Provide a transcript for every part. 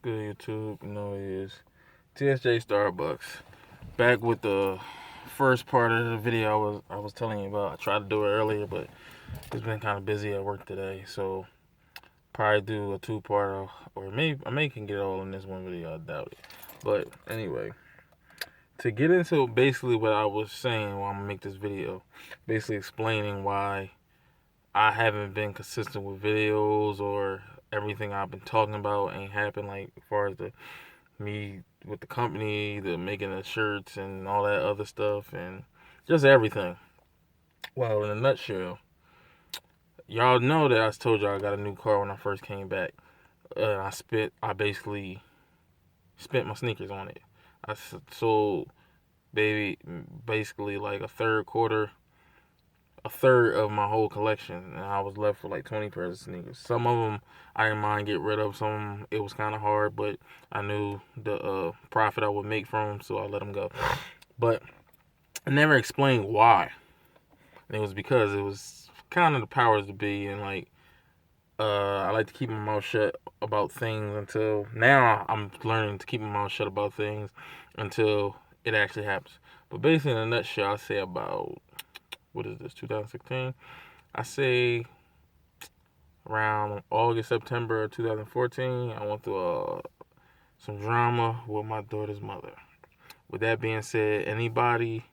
Good YouTube, is TSJ Starbucks. Back with the first part of the video I was telling you about. I tried to do it earlier, but it's been kind of busy at work today, so probably do a two-part, or maybe I may can get it all in this one video. I doubt it. But anyway, to get into basically what I was saying while I'm gonna make this video, basically explaining why I haven't been consistent with videos or everything I've been talking about ain't happened. Like as far as the me with the company, the making the shirts and all that other stuff, and just everything. Well, in a nutshell, y'all know that I told y'all I got a new car when I first came back. I basically spent my sneakers on it. I sold baby basically like a third of my whole collection, and I was left with like 20 pairs of sneakers. Some of them I didn't mind get rid of. Some of them, it was kind of hard, but I knew the profit I would make from them, so I let them go. But I never explained why. And it was because it was kind of the powers to be, and like I like to keep my mouth shut about things until now. I'm learning to keep my mouth shut about things until it actually happens. But basically, in a nutshell, I say about what is this 2016? I say around August, September 2014, I went through some drama with my daughter's mother. With that being said, anybody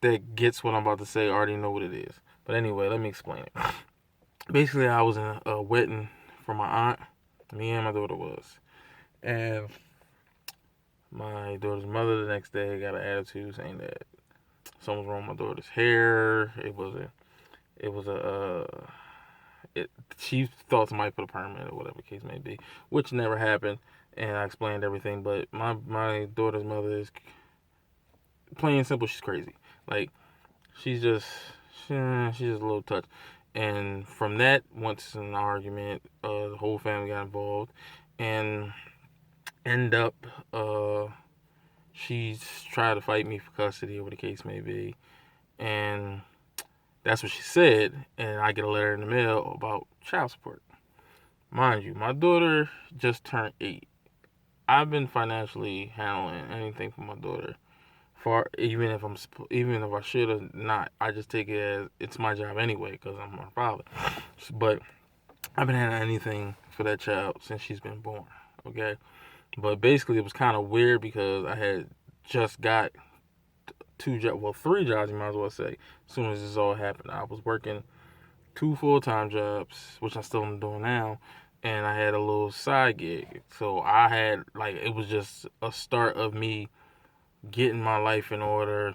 that gets what I'm about to say already know what it is. But anyway, let me explain it. Basically, I was in a wedding for my aunt. Me and my daughter was. And my daughter's mother the next day got an attitude saying that something was wrong with my daughter's hair. She thought somebody put a permit or whatever the case may be, which never happened. And I explained everything, but my daughter's mother is plain and simple. She's crazy. Like she's just a little touch. And from that, once an argument, the whole family got involved, and end up she's tried to fight me for custody or whatever the case may be, and that's what she said, and I get a letter in the mail about child support. Mind you, my daughter just turned 8. I've been financially handling anything for my daughter. Even if I should have not, I just take it as it's my job anyway because I'm her father. But I've been handling anything for that child since she's been born. Okay, but basically it was kind of weird because I had just got three jobs, you might as well say, as soon as this all happened. I was working 2 full-time jobs, which I still am doing now, and I had a little side gig. So I had, like, it was just a start of me getting my life in order,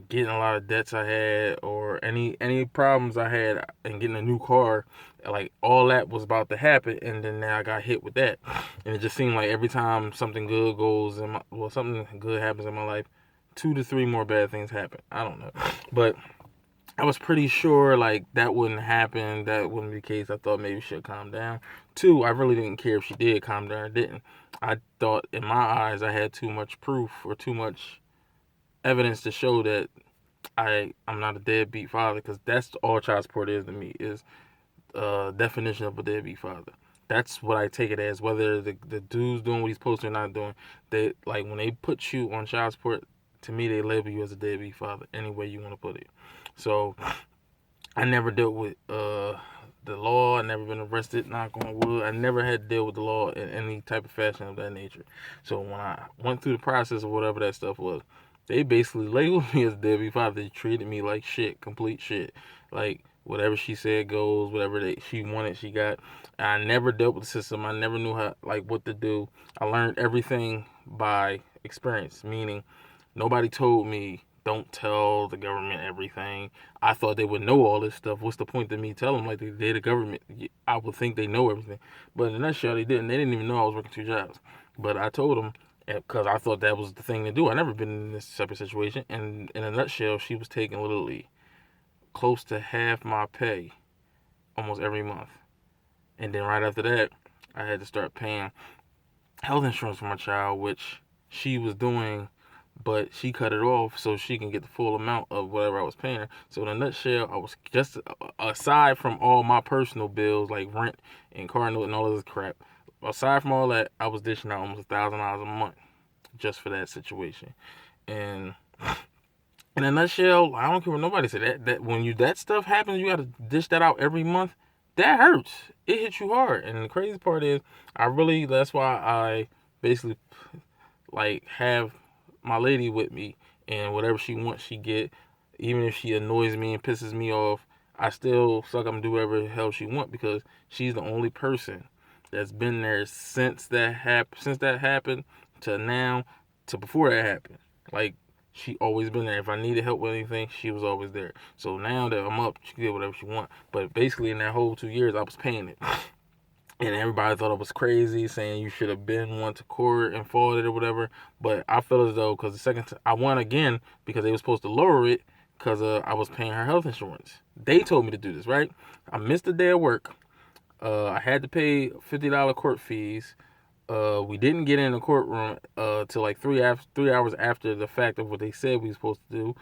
getting a lot of debts I had, or any problems I had, and getting a new car. Like, all that was about to happen, and then now I got hit with that. And it just seemed like every time something good something good happens in my life, 2 to 3 more bad things happen. I don't know. But I was pretty sure like that wouldn't happen. That wouldn't be the case. I thought maybe she'd calm down. 2, I really didn't care if she did calm down or didn't. I thought in my eyes I had too much proof or too much evidence to show that I'm not a deadbeat father, because that's all child support is to me, is definition of a deadbeat father. That's what I take it as. Whether the dude's doing what he's supposed to or not doing, they like when they put you on child support. To me, they label you as a deadbeat father, any way you want to put it. So I never dealt with the law. I never been arrested, knock on wood. I never had to deal with the law in any type of fashion of that nature. So when I went through the process of whatever that stuff was, they basically labeled me as a deadbeat father. They treated me like shit, complete shit. Like whatever she said goes, whatever she wanted, she got. I never dealt with the system. I never knew what to do. I learned everything by experience, meaning nobody told me don't tell the government everything. I thought they would know all this stuff. What's the point of me telling them like they're the government? I would think they know everything. But in a nutshell, they didn't. They didn't even know I was working 2 jobs. But I told them because I thought that was the thing to do. I never been in this separate situation. And in a nutshell, she was taking literally close to half my pay almost every month. And then right after that, I had to start paying health insurance for my child, which she was doing, but she cut it off so she can get the full amount of whatever I was paying her. So in a nutshell, I was just, aside from all my personal bills like rent and car note and all of this crap, aside from all that, I was dishing out almost $1,000 a month just for that situation. And in a nutshell, I don't care what nobody said. That when that stuff happens, you got to dish that out every month. That hurts. It hits you hard. And the crazy part is, that's why I basically like have my lady with me, and whatever she wants, she get. Even if she annoys me and pisses me off, I still suck up and do whatever the hell she want, because she's the only person that's been there since that happened to now, to before that happened. Like, she always been there. If I needed help with anything, she was always there. So now that I'm up, she can get whatever she want. But basically, in that whole 2 years, I was paying it. And everybody thought it was crazy, saying you should have been went to court and fought it or whatever. But I feel as though, because the second I won again, because they were supposed to lower it, because I was paying her health insurance. They told me to do this, right? I missed a day of work. I had to pay $50 court fees. We didn't get in the courtroom till like 3 hours after the fact of what they said we were supposed to do,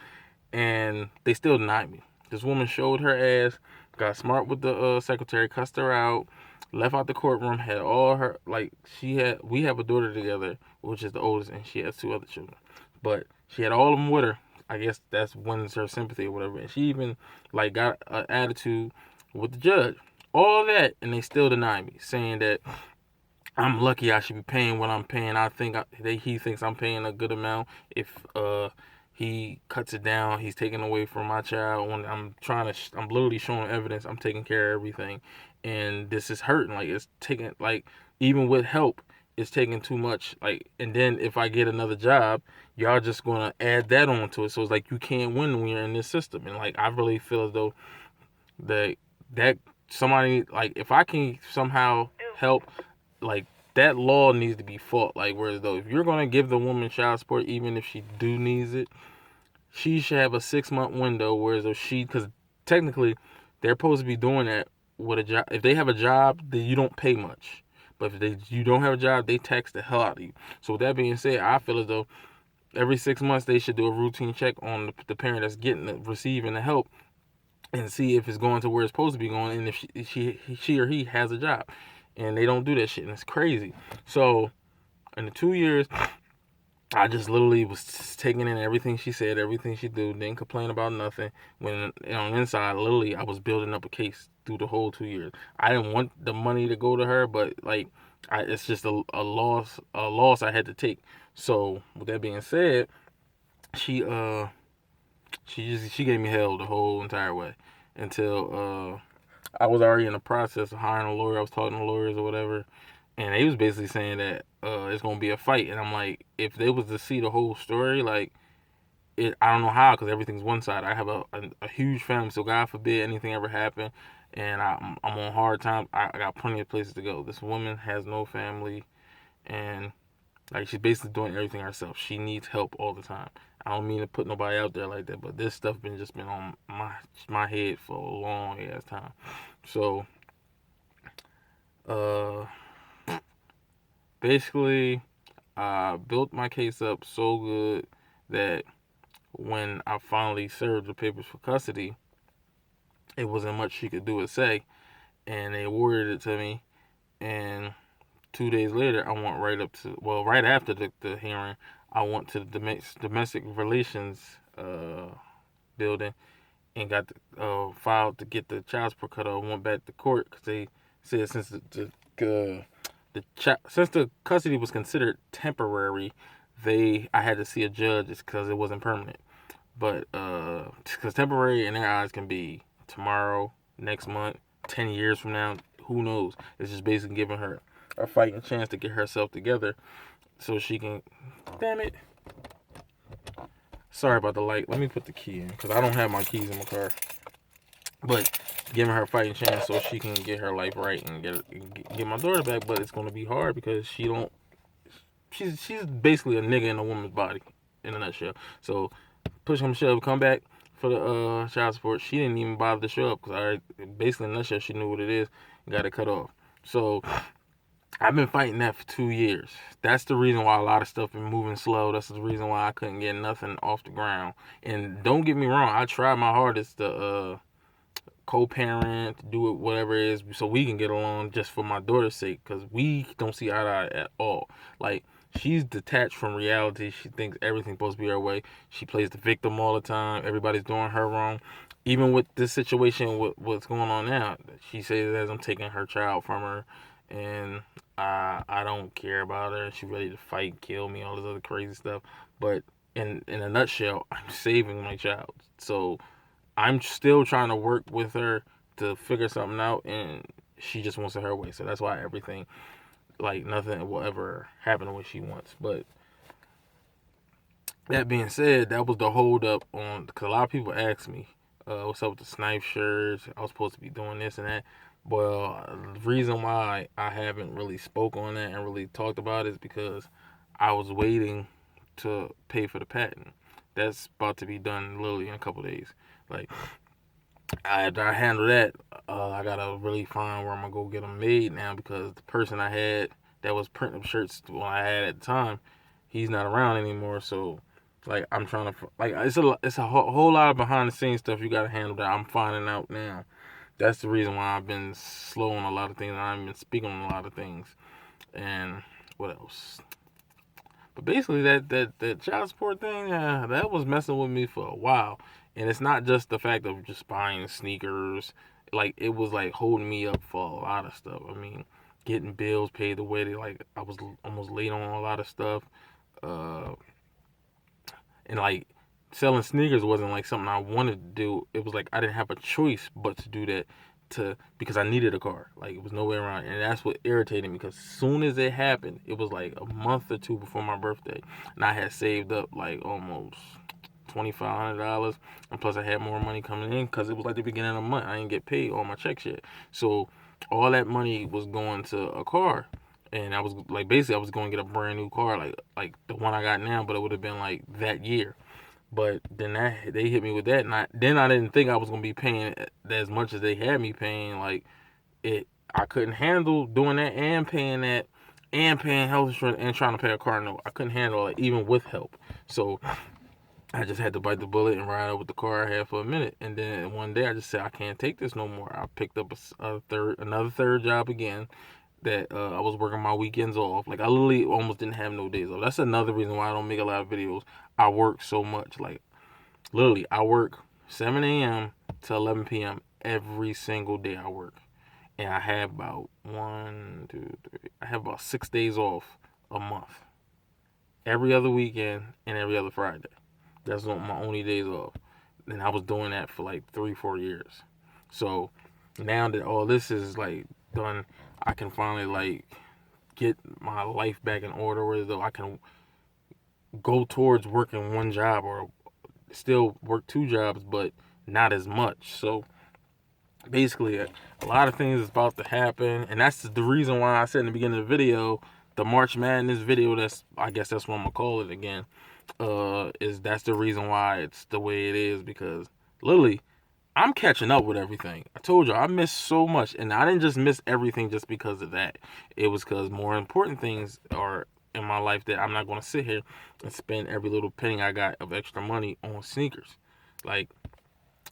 and they still denied me. This woman showed her ass, got smart with the secretary, cussed her out, left out the courtroom, had all her, like, we have a daughter together, which is the oldest, and she has 2 other children. But she had all of them with her. I guess that's wins her sympathy or whatever. And she even, like, got an attitude with the judge. All that, and they still deny me, saying that I'm lucky I should be paying what I'm paying. He thinks I'm paying a good amount. If he cuts it down, he's taking away from my child. When I'm I'm literally showing evidence. I'm taking care of everything, and this is hurting. Like, it's taking, like, even with help, it's taking too much. Like, and then if I get another job, y'all just gonna add that onto it. So it's like you can't win when you're in this system. And like, I really feel as though that somebody, like, if I can somehow help, like, that law needs to be fought. Like, whereas though, if you're gonna give the woman child support, even if she do needs it, she should have a 6-month window. Whereas though because technically they're supposed to be doing that with a job. If they have a job, then you don't pay much. But if you don't have a job, they tax the hell out of you. So with that being said, I feel as though every 6 months they should do a routine check on the parent that's receiving the help, and see if it's going to where it's supposed to be going, and if she or he has a job. And they don't do that shit, and it's crazy. So in the 2 years, I just literally was taking in everything she said, everything she do, didn't complain about nothing. When on the inside, literally, I was building up a case through the whole 2 years. I didn't want the money to go to her, but like, it's just a loss I had to take. So with that being said, she gave me hell the whole entire way until I was already in the process of hiring a lawyer. I was talking to lawyers or whatever, and they was basically saying that it's gonna be a fight. And I'm like, if they was to see the whole story, like, I don't know how, because everything's one side. I have a huge family, so God forbid anything ever happen, and I'm on hard times. I got plenty of places to go. This woman has no family, and like, she's basically doing everything herself. She needs help all the time. I don't mean to put nobody out there like that, but this stuff just been on my head for a long ass time. So, basically, I built my case up so good that when I finally served the papers for custody, it wasn't much she could do or say, and they awarded it to me. And 2 days later, I went right after the hearing, I went to the domestic relations building and got filed to get the child support cut off. Went back to court because they said since since the custody was considered temporary, I had to see a judge because it wasn't permanent. But because temporary in their eyes can be tomorrow, next month, 10 years from now, who knows? It's just basically giving her a fighting chance to get herself together so she can. Damn it. Sorry about the light. Let me put the key in because I don't have my keys in my car. But giving her a fighting chance so she can get her life right and get my daughter back. But it's gonna be hard because she's basically a nigga in a woman's body in a nutshell. So push come shove, come back for the child support. She didn't even bother to show up because basically in a nutshell she knew what it is and got it cut off. So I've been fighting that for 2 years. That's the reason why a lot of stuff been moving slow. That's the reason why I couldn't get nothing off the ground. And don't get me wrong, I tried my hardest to co-parent, do it whatever it is, so we can get along just for my daughter's sake, because we don't see eye to eye at all. Like, she's detached from reality. She thinks everything's supposed to be her way. She plays the victim all the time. Everybody's doing her wrong. Even with this situation, with what's going on now, she says that I'm taking her child from her, and I don't care about her. She's ready to fight, kill me, all this other crazy stuff. But in a nutshell, I'm saving my child. So I'm still trying to work with her to figure something out, and she just wants it her way. So that's why everything, like, nothing will ever happen the way she wants. But that being said, that was the hold up on, because a lot of people ask me, what's up with the snipe shirts? I was supposed to be doing this and that. Well, the reason why I haven't really spoke on that and really talked about it is because I was waiting to pay for the patent. That's about to be done literally in a couple days. Like, after I handle that, I gotta really find where I'm gonna go get them made now, because the person I had that was printing shirts when I had at the time, he's not around anymore. So, like, I'm trying to, like, it's a whole lot of behind the scenes stuff you gotta handle that I'm finding out now. That's the reason why I've been slow on a lot of things. I haven't been speaking on a lot of things. And what else? But basically, that child support thing, yeah, that was messing with me for a while. And it's not just the fact of just buying sneakers. Like, it was like holding me up for a lot of stuff. I mean, getting bills paid the way they, like, I was almost late on a lot of stuff. Uh, and like, selling sneakers wasn't like something I wanted to do. It was like I didn't have a choice but to do that, because I needed a car. Like, it was no way around. And that's what irritated me, because as soon as it happened, it was like a month or two before my birthday, and I had saved up like almost $2,500, and plus I had more money coming in because it was like the beginning of the month. I didn't get paid all my checks yet, so all that money was going to a car. And I was like, basically, I was going to get a brand new car, like the one I got now, but it would have been like that year. But then they hit me with that, and I didn't think I was gonna be paying as much as they had me paying. Like, I couldn't handle doing that and paying that, and paying health insurance and trying to pay a car note. I couldn't handle it even with help. So I just had to bite the bullet and ride out with the car I had for a minute. And then one day I just said, I can't take this no more. I picked up another third job again, that I was working my weekends off. Like, I literally almost didn't have no days off. That's another reason why I don't make a lot of videos. I work so much. Like, literally, I work 7 a.m. to 11 p.m. every single day I work. And I have about I have about 6 days off a month. Every other weekend and every other Friday. That's not my only days off. And I was doing that for like 3-4 years. So now that all this is like done, I can finally like get my life back in order, where though I can go towards working one job, or still work 2 jobs, but not as much. So basically, a lot of things is about to happen, and that's the reason why I said in the beginning of the video, the March Madness video, I guess that's what I'm gonna call it again, that's the reason why it's the way it is, because literally I'm catching up with everything. I told you I missed so much, and I didn't just miss everything just because of that. It was because more important things are in my life, that I'm not going to sit here and spend every little penny I got of extra money on sneakers. Like,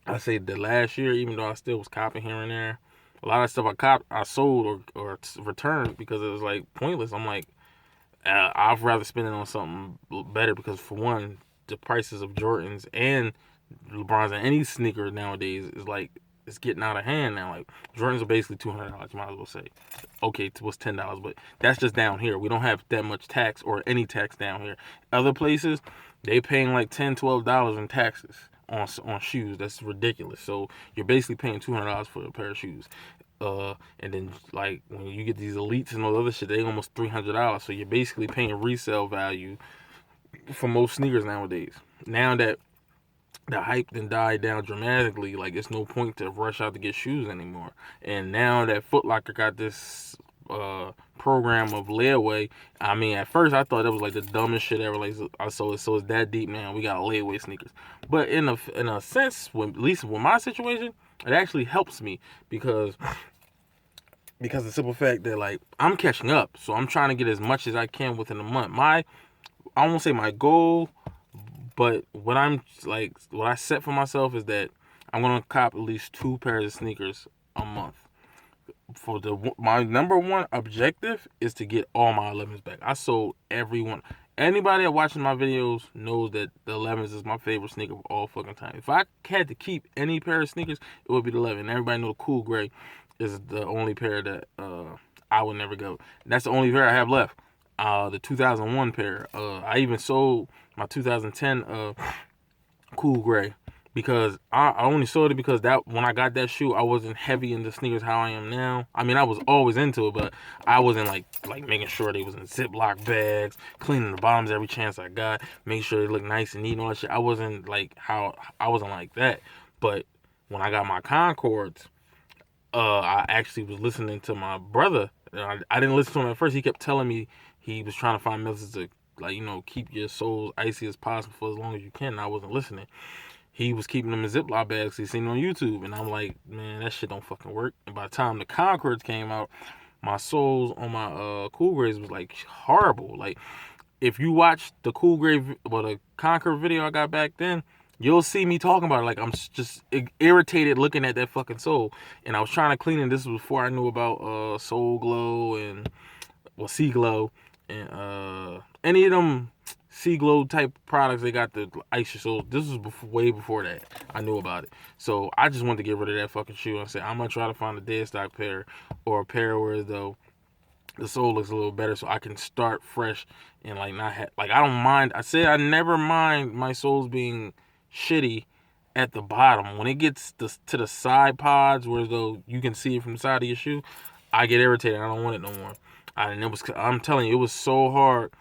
I say the last year, even though I still was copping here and there, a lot of stuff I sold or returned because it was like pointless. I'm like, I'd rather spend it on something better, because for one, the prices of Jordans and LeBron's and any sneaker nowadays is like, it's getting out of hand now. Like, Jordans are basically $200, you might as well say. Okay, it was $10, but that's just down here. We don't have that much tax or any tax down here. Other places, they paying like $10-12 in taxes on shoes. That's ridiculous. So you're basically paying $200 for a pair of shoes. And then like when you get these elites and all the other shit, they almost $300. So you're basically paying resale value for most sneakers nowadays. Now that the hype then died down dramatically, like, it's no point to rush out to get shoes anymore. And now that Foot Locker got this program of layaway, I mean, at first I thought that was like the dumbest shit ever. Like, so it's that deep now. We got layaway sneakers, but in a sense, at least with my situation, it actually helps me, because the simple fact that, like, I'm catching up, so I'm trying to get as much as I can within a month. I won't say my goal, but what I set for myself is that I'm gonna cop at least 2 pairs of sneakers a month. My number one objective is to get all my 11s back. I sold every one. Anybody that watches my videos knows that the 11s is my favorite sneaker of all fucking time. If I had to keep any pair of sneakers, it would be the 11. And everybody know the cool gray is the only pair that I would never go. That's the only pair I have left. The 2001 pair. I even sold my 2010 cool gray because I only sold it because that when I got that shoe, I wasn't heavy into sneakers how I am now. I mean, I was always into it, but I wasn't like making sure they was in Ziploc bags, cleaning the bottoms every chance I got, making sure they look nice and neat and all that shit. I wasn't like that. But when I got my Concords, I actually was listening to my brother. I didn't listen to him at first. He kept telling me he was trying to find methods to keep your soles icy as possible for as long as you can. And I wasn't listening. He was keeping them in Ziploc bags he seen on YouTube. And I'm like, man, that shit don't fucking work. And by the time the Concords came out, my soles on my Cool Grays was like horrible. Like, if you watch the Cool Gray, the Concord video I got back then, you'll see me talking about it. Like, I'm just irritated looking at that fucking sole. And I was trying to clean it. This was before I knew about Soul Glow and Sea Glow and any of them Sea Glow type products. They got the ice your soles. This was way before that. I knew about it. So I just wanted to get rid of that fucking shoe. I said, I'm going to try to find a dead stock pair or a pair where the sole looks a little better so I can start fresh and not I don't mind. I said I never mind my soles being shitty at the bottom. When it gets to the side pods where though you can see it from the side of your shoe, I get irritated. I don't want it no more. I'm telling you, it was so hard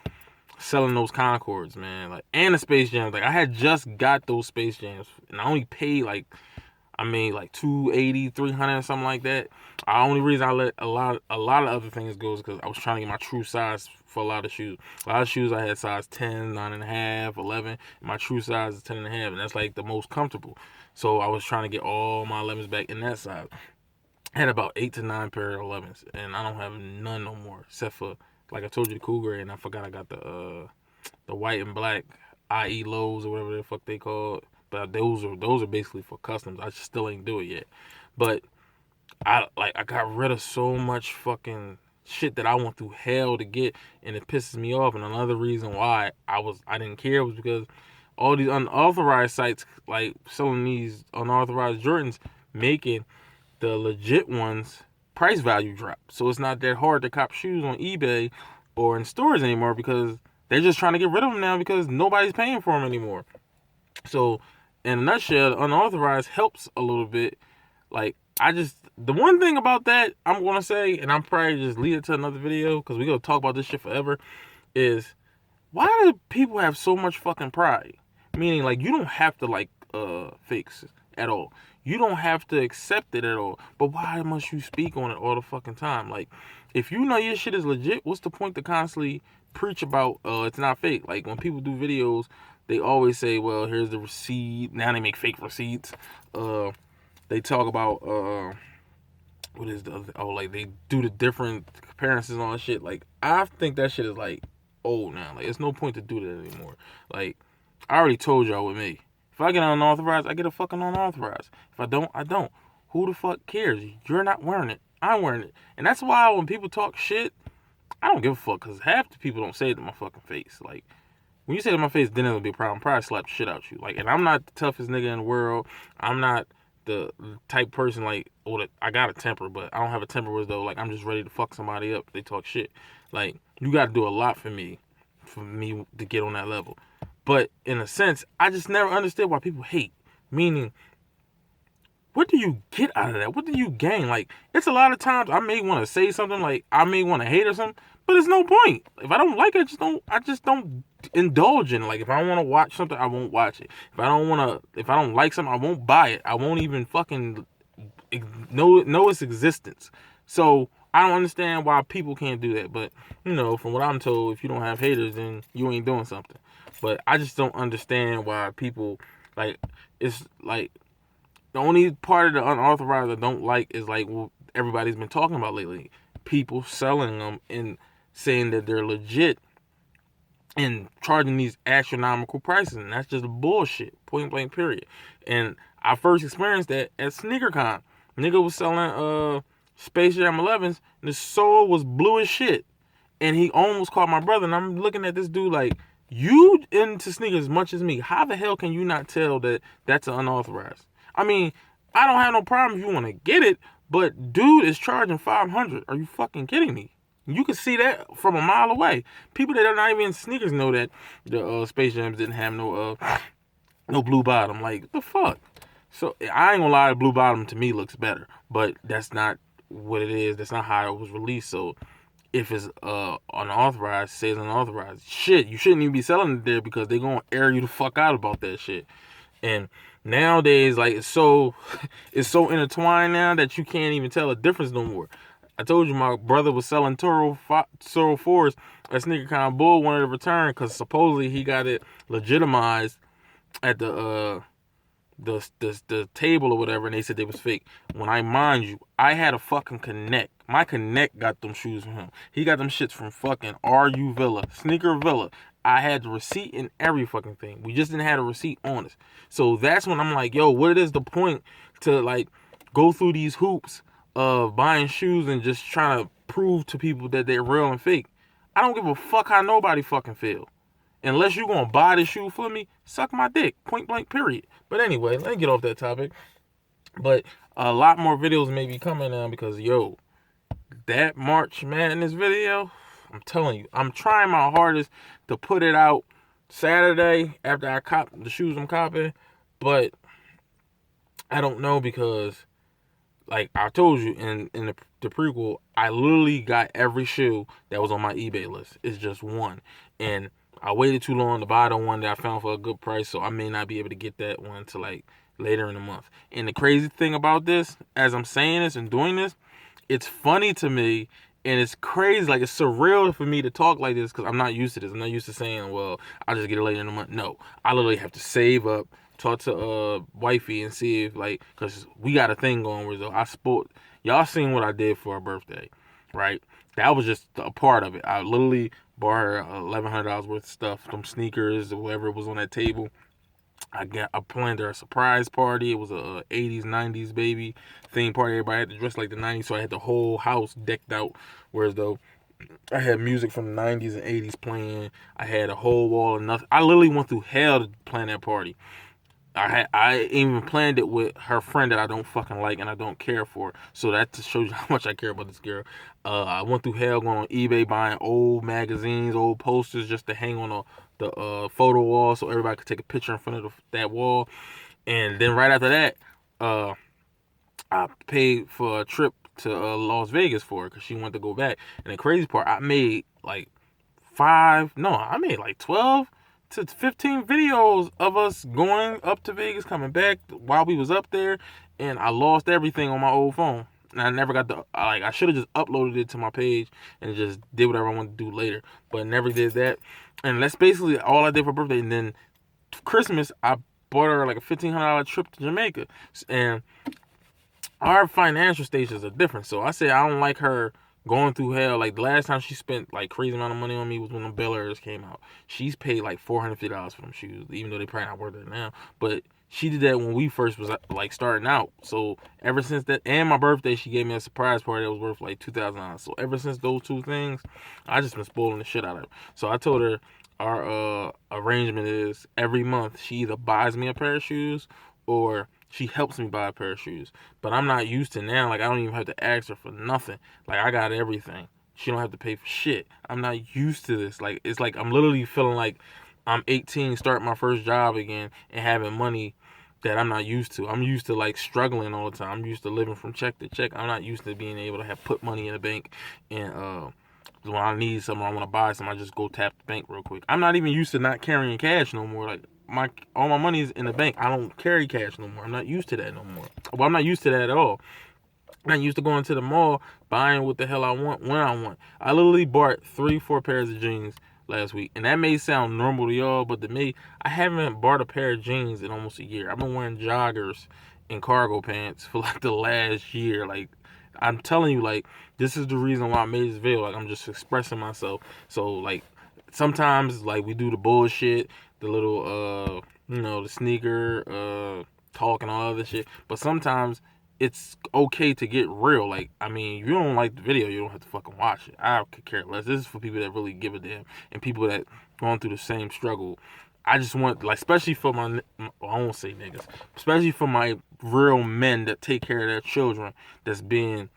selling those Concords, man. And the Space Jams. I had just got those Space Jams and I only paid I made $280, $300, something like that. The only reason I let a lot of other things go is because I was trying to get my true size for a lot of shoes. A lot of shoes I had size 10, 9.5, 11. And my true size is 10.5, and that's the most comfortable. So I was trying to get all my 11s back in that size. I had about 8 to 9 pair of 11s, and I don't have none no more except for I told you the Cool Gray, and I forgot I got the white and black IE lows or whatever the fuck they called. But those are basically for customs. I just still ain't do it yet. But I got rid of so much fucking shit that I went through hell to get, and it pisses me off. And another reason why I didn't care was because all these unauthorized sites selling these unauthorized Jordans making the legit ones price value drop. So it's not that hard to cop shoes on eBay or in stores anymore because they're just trying to get rid of them now because nobody's paying for them anymore. So in a nutshell, unauthorized helps a little bit. The one thing about that I'm going to say, and I'm probably just lead it to another video because we're going to talk about this shit forever, is why do people have so much fucking pride? Meaning, you don't have to fakes at all. You don't have to accept it at all. But why must you speak on it all the fucking time? If you know your shit is legit, what's the point to constantly preach about it's not fake? When people do videos, they always say, well, here's the receipt. Now they make fake receipts. They talk about, what is the other, they do the different comparisons and all that shit. I think that shit is, old now. It's no point to do that anymore. I already told y'all with me. If I get unauthorized, I get a fucking unauthorized. If I don't, I don't. Who the fuck cares? You're not wearing it. I'm wearing it. And that's why when people talk shit, I don't give a fuck because half the people don't say it to my fucking face. When you say it to my face, then it'll be a problem. I'll probably slap the shit out you. And I'm not the toughest nigga in the world. I'm not the type person I got a temper, but I don't have a temper where though I'm just ready to fuck somebody up if they talk shit. You got to do a lot for me to get on that level. But in a sense, I just never understood why people hate. Meaning, what do you get out of that? What do you gain? It's a lot of times I may want to say something, I may want to hate or something, but there's no point. If I don't like it, I just don't indulge in it. If I want to watch something, I won't watch it. If I don't like something, I won't buy it. I won't even fucking know its existence. So I don't understand why people can't do that. But, from what I'm told, if you don't have haters, then you ain't doing something. But I just don't understand why people, it's the only part of the unauthorized I don't like is what everybody's been talking about lately. People selling them and saying that they're legit and charging these astronomical prices. And that's just bullshit. Point blank, period. And I first experienced that at SneakerCon. Nigga was selling Space Jam 11s, and the sole was blue as shit. And he almost caught my brother. And I'm looking at this dude like, you into sneakers as much as me. How the hell can you not tell that that's unauthorized? I mean, I don't have no problem if you want to get it, but dude is charging $500. Are you fucking kidding me? You can see that from a mile away. People that are not even in sneakers know that the Space Jams didn't have no blue bottom. Like, the fuck? So I ain't gonna lie, the blue bottom to me looks better, but that's not what it is. That's not how it was released. So if it's unauthorized, says unauthorized. Shit, you shouldn't even be selling it there because they're gonna air you the fuck out about that shit. And nowadays, like it's so it's so intertwined now that you can't even tell a difference no more. I told you my brother was selling Toro 4s at SneakerCon. Bull wanted to return because supposedly he got it legitimized at the table or whatever, and they said they was fake. When mind you, I had a fucking Connect. My Connect got them shoes from him. He got them shits from fucking RU Villa, Sneaker Villa. I had the receipt and every fucking thing. We just didn't have a receipt on us. So that's when I'm like, yo, what is the point to like go through these hoops of buying shoes and just trying to prove to people that they're real and fake? I don't give a fuck how nobody fucking feel. Unless you gonna buy the shoe for me, suck my dick. Point blank, period. But anyway, let me get off that topic. But a lot more videos may be coming now because, yo, that March Madness video, I'm telling you, I'm trying my hardest to put it out Saturday after I cop the shoes I'm copping. But I don't know because, like I told you in the prequel, I literally got every shoe that was on my eBay list. It's just one. And I waited too long to buy the one that I found for a good price, so I may not be able to get that one till like later in the month. And the crazy thing about this, as I'm saying this and doing this, it's funny to me and it's crazy, like it's surreal for me to talk like this because I'm not used to this. I'm not used to saying, well, I'll just get it later in the month. No, I literally have to save up, talk to wifey and see if like, because we got a thing going where though I sport. Y'all seen what I did for her birthday, right? That was just a part of it. I literally bought her $1,100 worth of stuff, some sneakers or whatever was on that table. I planned her a surprise party. It was a 80s, 90s baby theme party. Everybody had to dress like the 90s, so I had the whole house decked out. Whereas though I had music from the 90s and 80s playing. I had a whole wall of nothing. I literally went through hell to plan that party. I even planned it with her friend that I don't fucking like and I don't care for. So that just shows you how much I care about this girl. I went through hell going on eBay buying old magazines, old posters just to hang on the photo wall so everybody could take a picture in front of that wall. And then right after that, I paid for a trip to Las Vegas for her because she wanted to go back. And the crazy part, I made like 12 to 15 videos of us going up to Vegas, coming back while we was up there, and I lost everything on my old phone. And I never got I should have just uploaded it to my page and just did whatever I wanted to do later, but never did that. And that's basically all I did for birthday. And then Christmas, I bought her like a $1,500 trip to Jamaica, and our financial stations are different. So I said I don't like her going through hell. Like the last time she spent like crazy amount of money on me was when the Bel Airs came out. She's paid like $450 for them shoes, even though they probably not worth it now. But she did that when we first was like starting out. So ever since that, and my birthday, she gave me a surprise party that was worth like $2,000. So ever since those two things, I just been spoiling the shit out of her. So I told her our arrangement is every month she either buys me a pair of shoes or she helps me buy a pair of shoes. But I'm not used to now. Like, I don't even have to ask her for nothing. Like, I got everything. She don't have to pay for shit. I'm not used to this. Like, it's like I'm literally feeling like I'm 18, starting my first job again, and having money that I'm not used to. I'm used to, like, struggling all the time. I'm used to living from check to check. I'm not used to being able to have put money in the bank and, when I need something, I want to buy something, I just go tap the bank real quick. I'm not even used to not carrying cash no more. Like, all my money is in the bank. I don't carry cash no more. I'm not used to that no more. Well, I'm not used to that at all. I'm not used to going to the mall, buying what the hell I want when I want. I literally bought 3-4 pairs of jeans last week, and that may sound normal to y'all, but to me, I haven't bought a pair of jeans in almost a year. I've been wearing joggers and cargo pants for like the last year. Like, I'm telling you, like, this is the reason why I made this video. Like, I'm just expressing myself. So, like, sometimes, like, we do the bullshit, the little, the sneaker, talk and all other shit. But sometimes it's okay to get real. Like, I mean, if you don't like the video, you don't have to fucking watch it. I could care less. This is for people that really give a damn and people that going through the same struggle. I just want, like, especially for I won't say niggas, especially for my real men that take care of their children that's being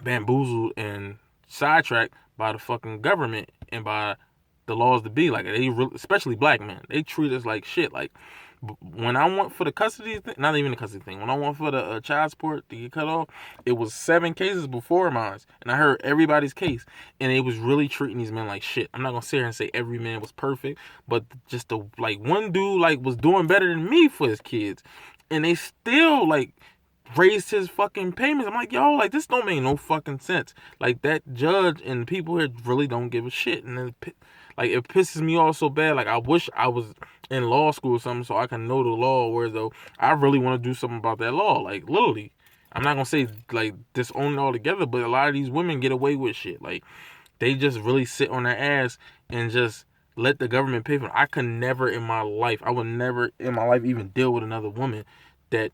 bamboozled and sidetracked by the fucking government and by the laws to be. Like, especially black men, they treat us like shit. Like, when I want for the custody thing, not even the custody thing, when I want for the child support to get cut off, it was 7 cases before mine, and I heard everybody's case, and it was really treating these men like shit. I'm not gonna sit here and say every man was perfect, but just the, like, one dude, like, was doing better than me for his kids, and they still, like, raised his fucking payments. I'm like, yo, like, this don't make no fucking sense. Like, that judge and the people here really don't give a shit. And then, like, it pisses me off so bad. Like, I wish I was in law school or something so I can know the law, whereas though I really want to do something about that law. Like, literally. I'm not gonna say, like, disown it altogether, but a lot of these women get away with shit. Like, they just really sit on their ass and just let the government pay for it. I would never in my life even deal with another woman that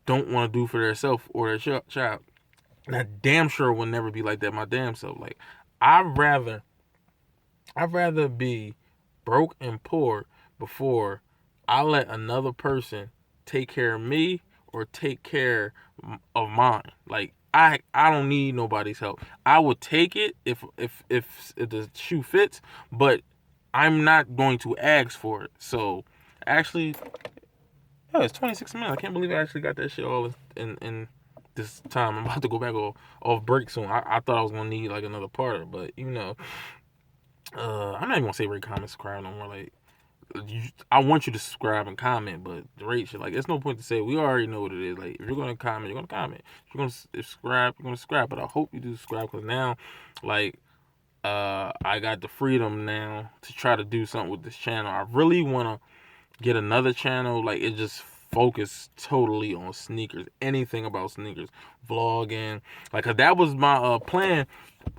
don't want to do for themselves or their child. And I damn sure will never be like that my damn self. Like, I'd rather be broke and poor before I let another person take care of me or take care of mine. Like, I don't need nobody's help. I would take it if the shoe fits, but I'm not going to ask for it. So, actually, yeah, it's 26 minutes. I can't believe I actually got that shit all in this time. I'm about to go back off break soon. I thought I was gonna need like another part, but I'm not even gonna say rate, comment, subscribe no more. Like, I want you to subscribe and comment, but the rate shit, like, there's no point to say. We already know what it is. Like, if you're gonna comment, you're gonna comment. If you're gonna subscribe, you're gonna subscribe. But I hope you do subscribe, because now, like, I got the freedom now to try to do something with this channel. I really wanna get another channel, like, it just focus totally on sneakers, anything about sneakers, vlogging, like, 'cause that was my plan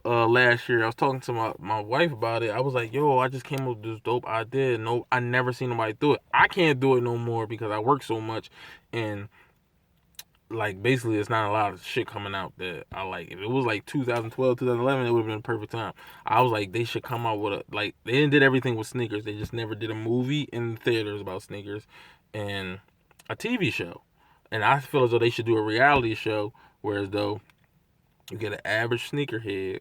last year. I was talking to my wife about it. I was like, yo, I just came up with this dope idea. No, I never seen nobody do it. I can't do it no more because I work so much, and, like, basically it's not a lot of shit coming out that I like. If it was like 2012, 2011, it would have been a perfect time. I was like, they should come out with like, they did everything with sneakers. They just never did a movie in theaters about sneakers and a TV show. And I feel as though they should do a reality show, whereas though you get an average sneakerhead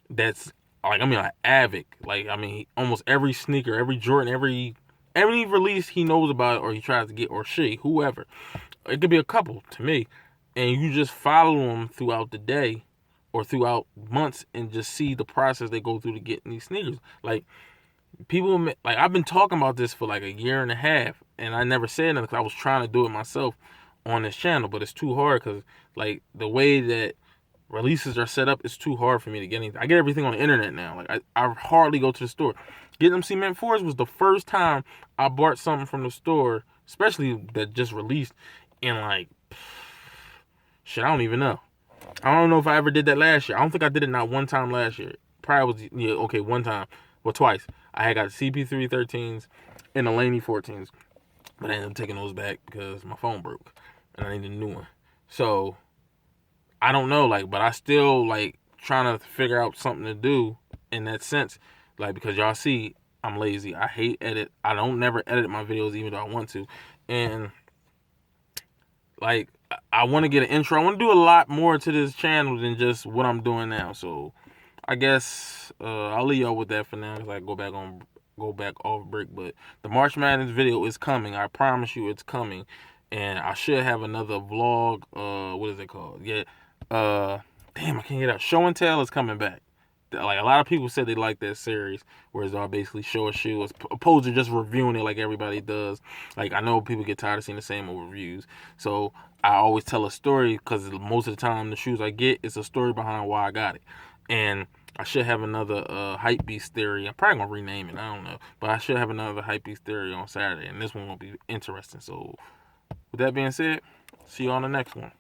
that's, like, I mean, like, avid. Like, I mean, almost every sneaker, every Jordan, every release he knows about or he tries to get, or she, whoever. It could be a couple to me, and you just follow them throughout the day or throughout months and just see the process they go through to getting these sneakers. Like, people, like, I've been talking about this for like a year and a half, and I never said nothing because I was trying to do it myself on this channel, but it's too hard because, like, the way that releases are set up, it's too hard for me to get anything. I get everything on the internet now. Like, I hardly go to the store. Getting them Cement 4s was the first time I bought something from the store, especially that just released, in, like, shit, I don't even know. I don't know if I ever did that last year. I don't think I did it not one time last year. Probably was, yeah, okay, one time. Well, twice. I had got CP3 13s and the Laney 14s. But I ended up taking those back because my phone broke. And I needed a new one. So, I don't know, like, but I still, like, trying to figure out something to do in that sense. Like, because y'all see, I'm lazy. I hate edit. I don't never edit my videos even though I want to. And, like, I want to get an intro. I want to do a lot more to this channel than just what I'm doing now. So, I guess I'll leave y'all with that for now, because I go back off break. But the March Madness video is coming. I promise you, it's coming. And I should have another vlog. What is it called? Yeah. Damn, I can't get out. Show and Tell is coming back. Like, a lot of people said they like that series, whereas I basically show a shoe as opposed to just reviewing it like everybody does. Like, I know people get tired of seeing the same old reviews, so I always tell a story, because most of the time the shoes I get, it's a story behind why I got it. And I should have another Hype Beast theory. I'm probably gonna rename it, I don't know, but I should have another Hype Beast theory on Saturday, and this one will be interesting. So with that being said, see you on the next one.